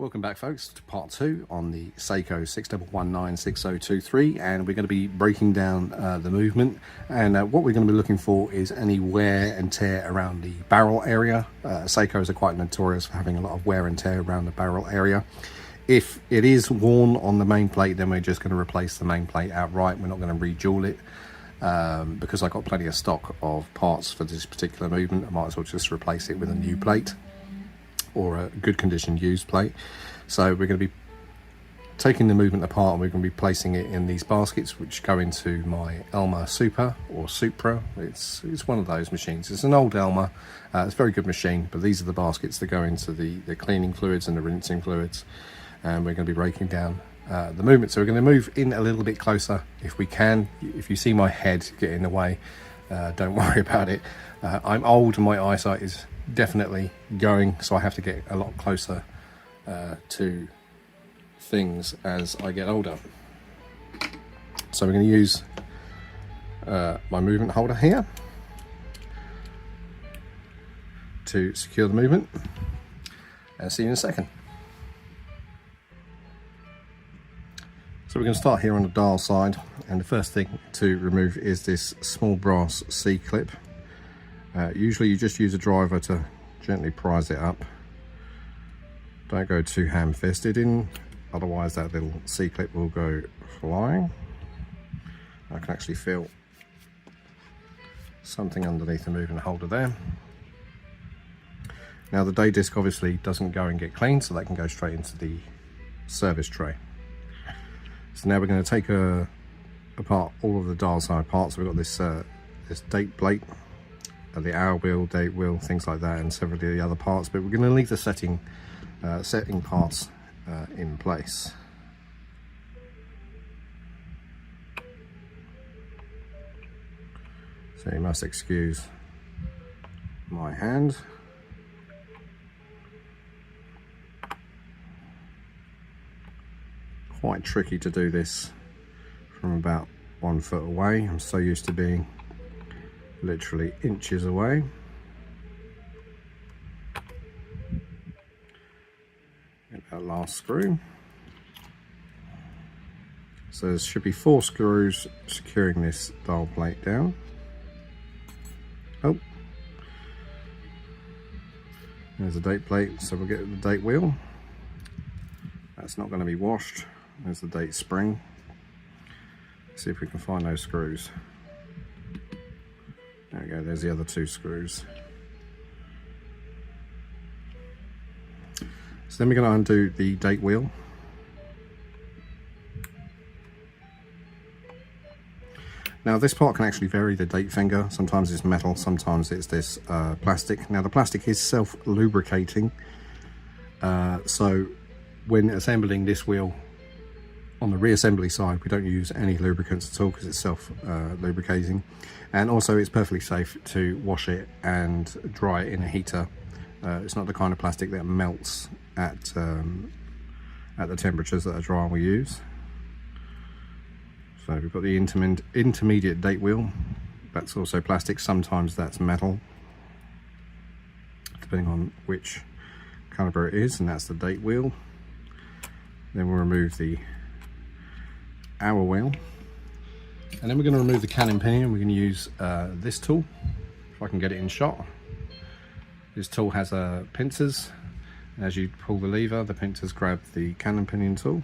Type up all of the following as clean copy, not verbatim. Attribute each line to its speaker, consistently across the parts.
Speaker 1: Welcome back, folks, to part 2 on the Seiko 61196023, and we're going to be breaking down the movement, and what we're going to be looking for is any wear and tear around the barrel area. Seikos are quite notorious for having a lot of wear and tear around the barrel area. If it is worn on the main plate, then we're just going to replace the main plate outright. We're not going to rejewel it, because I've got plenty of stock of parts for this particular movement. I might as well just replace it with a new plate or a good condition used plate. So we're going to be taking the movement apart, and we're going to be placing it in these baskets which go into my Elma Super or Supra. It's one of those machines. It's an old Elma. It's a very good machine, but these are the baskets that go into the cleaning fluids and the rinsing fluids, and we're going to be breaking down the movement. So we're going to move in a little bit closer if we can. If you see my head get in the way, don't worry about it. I'm old and my eyesight is definitely going, so I have to get a lot closer to things as I get older. So we're going to use my movement holder here to secure the movement, and see you in a second. So we're going to start here on the dial side, and the first thing to remove is this small brass C-clip. Usually you just use a driver to gently prise it up. Don't go too ham-fisted in, otherwise that little C-clip will go flying. I can actually feel something underneath the movement holder there. Now the day disc obviously doesn't go and get cleaned, so that can go straight into the service tray. So now we're going to take apart all of the dial side parts. So we've got this date plate, the hour wheel, date wheel, things like that, and several of the other parts, but we're going to leave the setting parts in place. So you must excuse my hand. Quite tricky to do this from about 1 foot away. I'm so used to being literally inches away. Get that last screw. So there should be 4 screws securing this dial plate down. Oh, there's a date plate, so we'll get the date wheel. That's not going to be washed. There's the date spring. See if we can find those screws. There we go, there's the other 2 screws. So then we're going to undo the date wheel. Now this part can actually vary the date finger. Sometimes it's metal, sometimes it's this plastic. Now the plastic is self-lubricating, so when assembling this wheel on the reassembly side, we don't use any lubricants at all because it's self-lubricating, and also it's perfectly safe to wash it and dry it in a heater. It's not the kind of plastic that melts at the temperatures that a dryer will use. So we've got the intermediate date wheel. That's also plastic. Sometimes that's metal, depending on which caliber it is, and that's the date wheel. Then we'll remove the hour wheel, and then we're going to remove the cannon pinion. We're going to use this tool, if I can get it in shot. This tool has pincers, and as you pull the lever, the pincers grab the cannon pinion tool.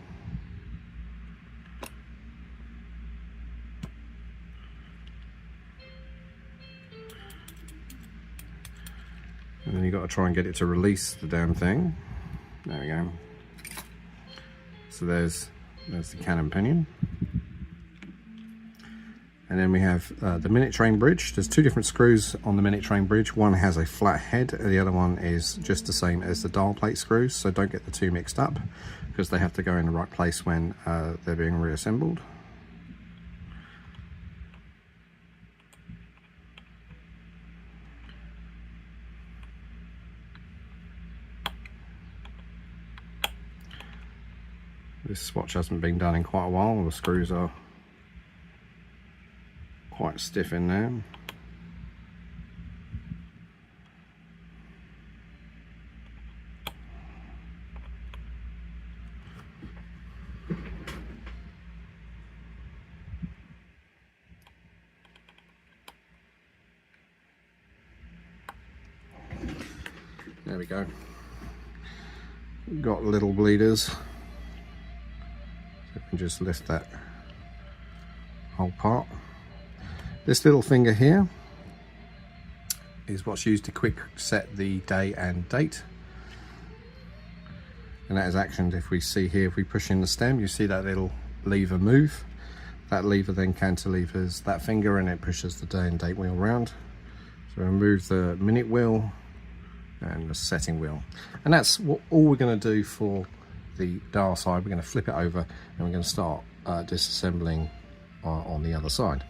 Speaker 1: And then you've got to try and get it to release the damn thing. There we go. So there's the cannon pinion. And then we have the minute train bridge. There's 2 different screws on the minute train bridge. One has a flat head, and the other one is just the same as the dial plate screws. So don't get the 2 mixed up, because they have to go in the right place when they're being reassembled. This swatch hasn't been done in quite a while. The screws are quite stiff in there. There we go. Got little bleeders. So we can just lift that whole part. This little finger here is what's used to quick set the day and date. And that is actioned if we see here, if we push in the stem, you see that little lever move. That lever then cantilevers that finger and it pushes the day and date wheel around. So remove the minute wheel and the setting wheel. And that's what all we're going to do for the dial side. We're going to flip it over and we're going to start disassembling on the other side.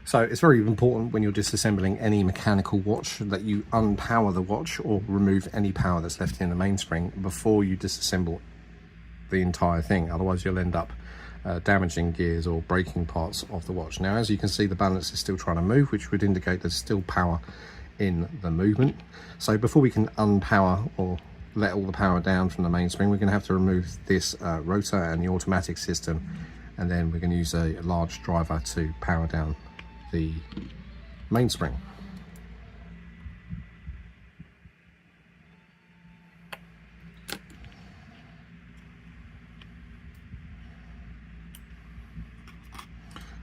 Speaker 1: So it's very important when you're disassembling any mechanical watch that you unpower the watch or remove any power that's left in the mainspring before you disassemble the entire thing. Otherwise you'll end up damaging gears or breaking parts of the watch. Now, as you can see, the balance is still trying to move, which would indicate there's still power in the movement. So before we can unpower or let all the power down from the mainspring, we're going to have to remove this rotor and the automatic system, and then we're going to use a large driver to power down the mainspring.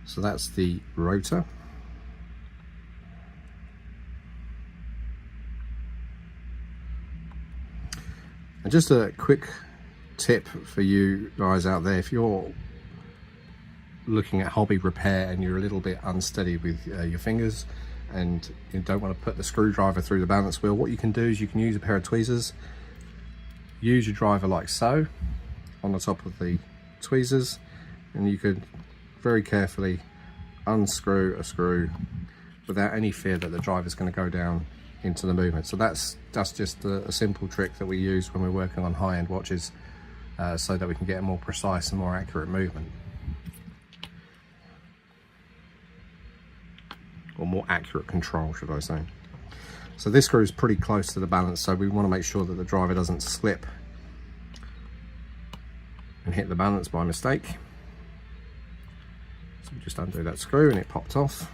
Speaker 1: So that's the rotor. And just a quick tip for you guys out there, if you're looking at hobby repair and you're a little bit unsteady with your fingers and you don't want to put the screwdriver through the balance wheel, what you can do is you can use a pair of tweezers. Use your driver like so on the top of the tweezers, and you could very carefully unscrew a screw without any fear that the driver is going to go down into the movement. So that's just a simple trick that we use when we're working on high-end watches, so that we can get a more precise and more accurate movement, or more accurate control, should I say. So this screw is pretty close to the balance, so we want to make sure that the driver doesn't slip and hit the balance by mistake. So we just undo that screw and it popped off.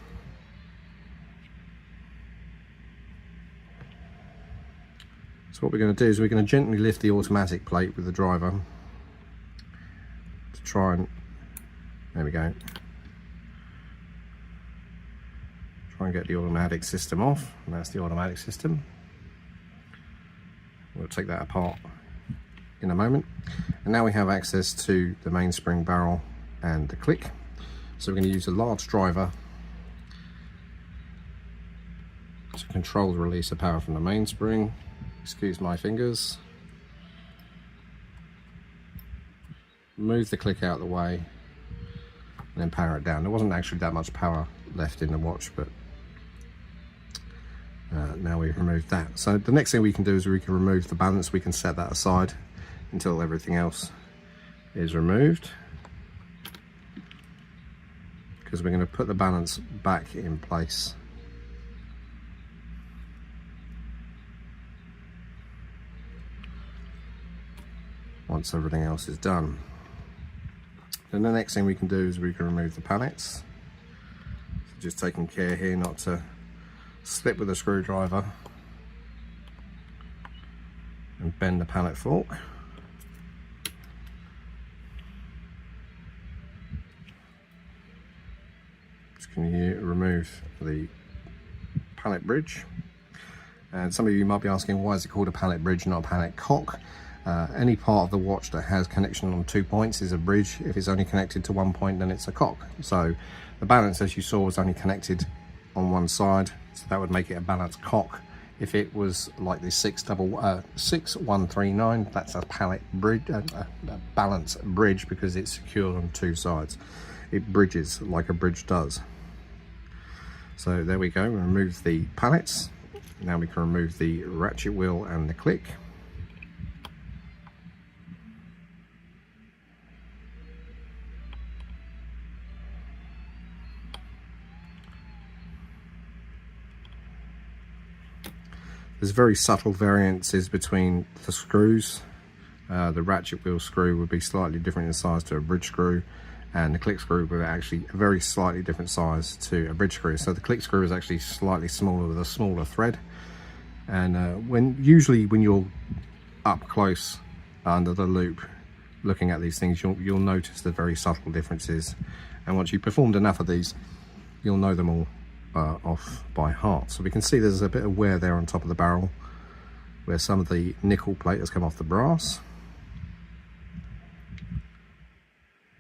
Speaker 1: So what we're going to do is we're going to gently lift the automatic plate with the driver to try and, there we go, try and get the automatic system off. And that's the automatic system. We'll take that apart in a moment. And now we have access to the mainspring barrel and the click. So we're going to use a large driver to control the release of power from the mainspring. Excuse my fingers. Move the click out of the way and then power it down. There wasn't actually that much power left in the watch, but now we've removed that. So the next thing we can do is we can remove the balance. We can set that aside until everything else is removed, because we're going to put the balance back in place. Once everything else is done. Then the next thing we can do is we can remove the pallets. So just taking care here not to slip with a screwdriver and bend the pallet fork. Just going to remove the pallet bridge. And some of you might be asking, why is it called a pallet bridge, not a pallet cock? Any part of the watch that has connection on 2 points is a bridge. If it's only connected to 1 point, then it's a cock. So the balance, as you saw, was only connected on one side, so that would make it a balance cock. If it was like the 6139, that's a pallet bridge, a balance bridge, because it's secured on 2 sides. It bridges like a bridge does. So there we go. We remove the pallets. Now we can remove the ratchet wheel and the click. There's very subtle variances between the screws. The ratchet wheel screw would be slightly different in size to a bridge screw, and the click screw were actually a very slightly different size to a bridge screw. So the click screw is actually slightly smaller with a smaller thread, and usually when you're up close under the loop looking at these things, you'll notice the very subtle differences, and once you've performed enough of these, you'll know them all off by heart. So we can see there's a bit of wear there on top of the barrel where some of the nickel plate has come off the brass.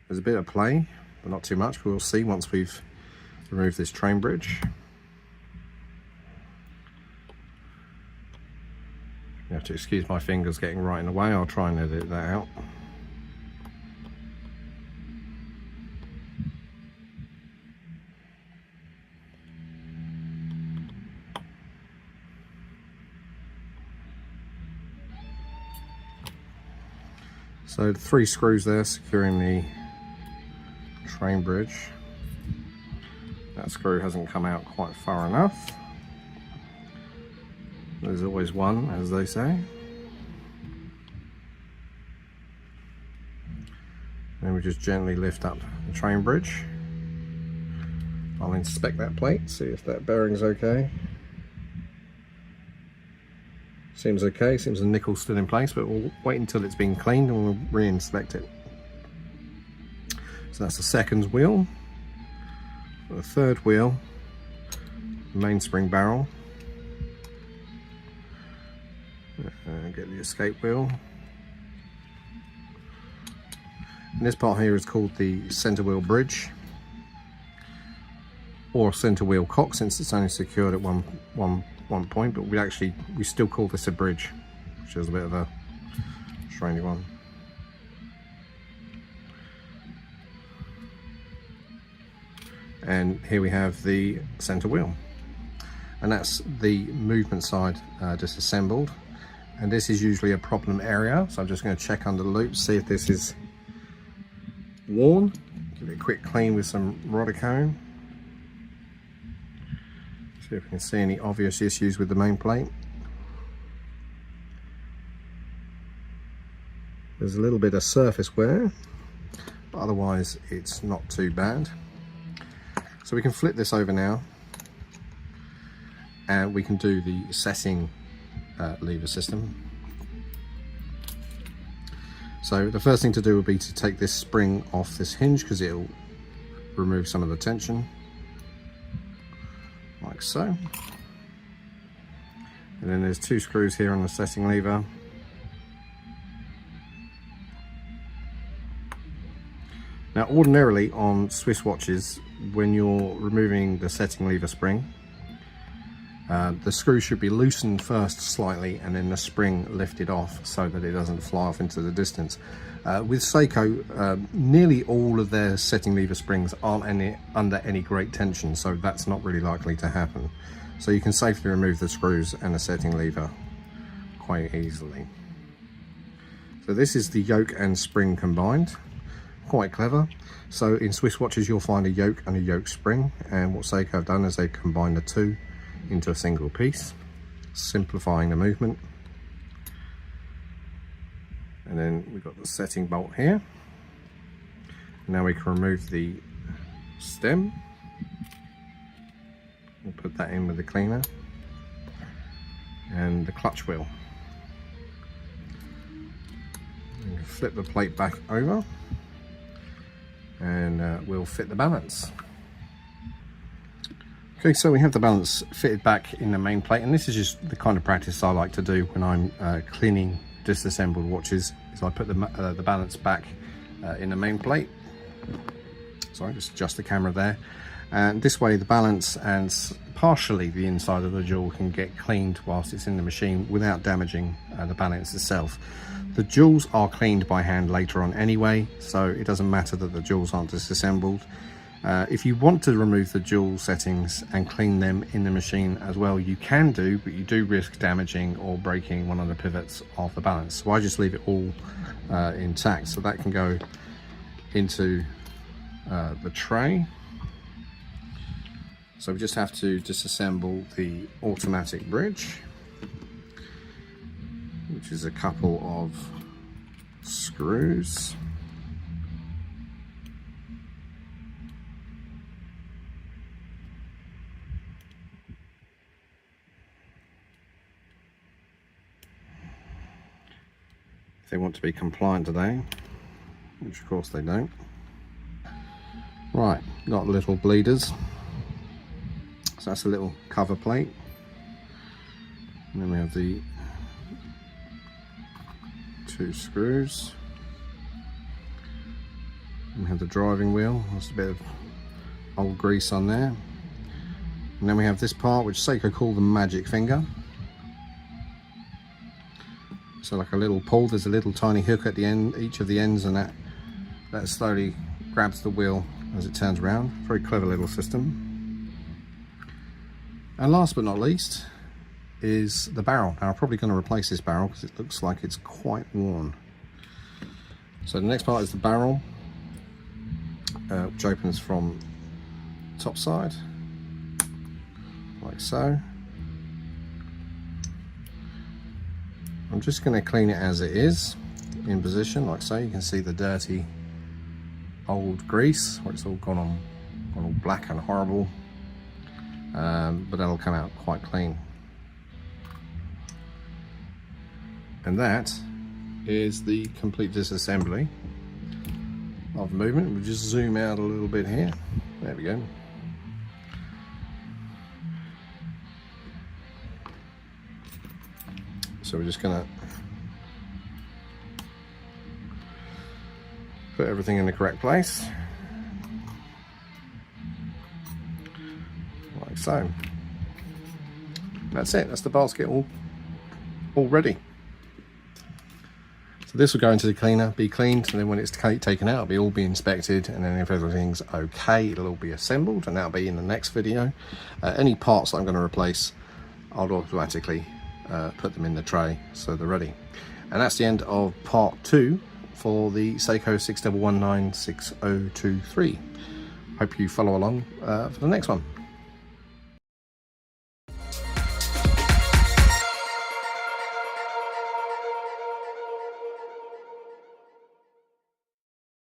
Speaker 1: There's a bit of play, but not too much. We'll see once we've removed this train bridge. You have to excuse my fingers getting right in the way. I'll try and edit that out. So the 3 screws there securing the train bridge. That screw hasn't come out quite far enough. There's always one, as they say. Then we just gently lift up the train bridge. I'll inspect that plate, see if that bearing's okay. Seems okay, seems the nickel's still in place, but we'll wait until it's been cleaned and we'll re-inspect it. So that's the second wheel. The third wheel, mainspring barrel. Get the escape wheel. And this part here is called the center wheel bridge, or center wheel cock, since it's only secured at one point, but we still call this a bridge, which is a bit of a strange one. And here we have the center wheel, and that's the movement side disassembled. And this is usually a problem area, so I'm just going to check under the loop, see if this is worn. Give it a quick clean with some rotor cone. See if we can see any obvious issues with the main plate. There's a little bit of surface wear, but otherwise it's not too bad. So we can flip this over now, and we can do the setting lever system. So the first thing to do would be to take this spring off this hinge, because it'll remove some of the tension, like so. And then there's 2 screws here on the setting lever. Now ordinarily on Swiss watches, when you're removing the setting lever spring, the screw should be loosened first slightly and then the spring lifted off so that it doesn't fly off into the distance. With Seiko, nearly all of their setting lever springs aren't under any great tension, so that's not really likely to happen. So you can safely remove the screws and the setting lever quite easily. So this is the yoke and spring combined. Quite clever. So in Swiss watches you'll find a yoke and a yoke spring, and what Seiko have done is they combine the 2 into a single piece, simplifying the movement. And then we've got the setting bolt here. Now we can remove the stem. We'll put that in with the cleaner, and the clutch wheel. And flip the plate back over, and we'll fit the balance. Okay, so we have the balance fitted back in the main plate, and this is just the kind of practice I like to do when I'm cleaning disassembled watches, is I put the balance back in the main plate. So I just adjust the camera there, and this way the balance and partially the inside of the jewel can get cleaned whilst it's in the machine without damaging the balance itself. The jewels are cleaned by hand later on anyway, so it doesn't matter that the jewels aren't disassembled. If you want to remove the jewel settings and clean them in the machine as well, you can do, but you do risk damaging or breaking one of the pivots of the balance. So I just leave it all intact, so that can go into the tray. So we just have to disassemble the automatic bridge, which is a couple of screws. if they want to be compliant today, which of course they don't. Right, got little bleeders. So that's a little cover plate. And then we have the 2 screws. And we have the driving wheel. There's a bit of old grease on there. And then we have this part, which Seiko call the magic finger. So like a little pull, there's a little tiny hook at the end, each of the ends, and that slowly grabs the wheel as it turns around. Very clever little system. And last but not least is the barrel. Now I'm probably going to replace this barrel because it looks like it's quite worn. So the next part is the barrel, which opens from top side, like so. I'm just going to clean it as it is, in position, like so. You can see the dirty old grease, where it's all gone all black and horrible, but that'll come out quite clean. And that is the complete disassembly of the movement. We'll just zoom out a little bit here. There we go. So we're just gonna put everything in the correct place, like so. That's it, that's the basket all ready. So this will go into the cleaner, be cleaned, and then when it's taken out, it'll be inspected, and then if everything's okay, it'll all be assembled, and that'll be in the next video. Any parts that I'm going to replace, I'll automatically put them in the tray so they're ready. And that's the end of part 2 for the Seiko 61196023. Hope you follow along for the next one.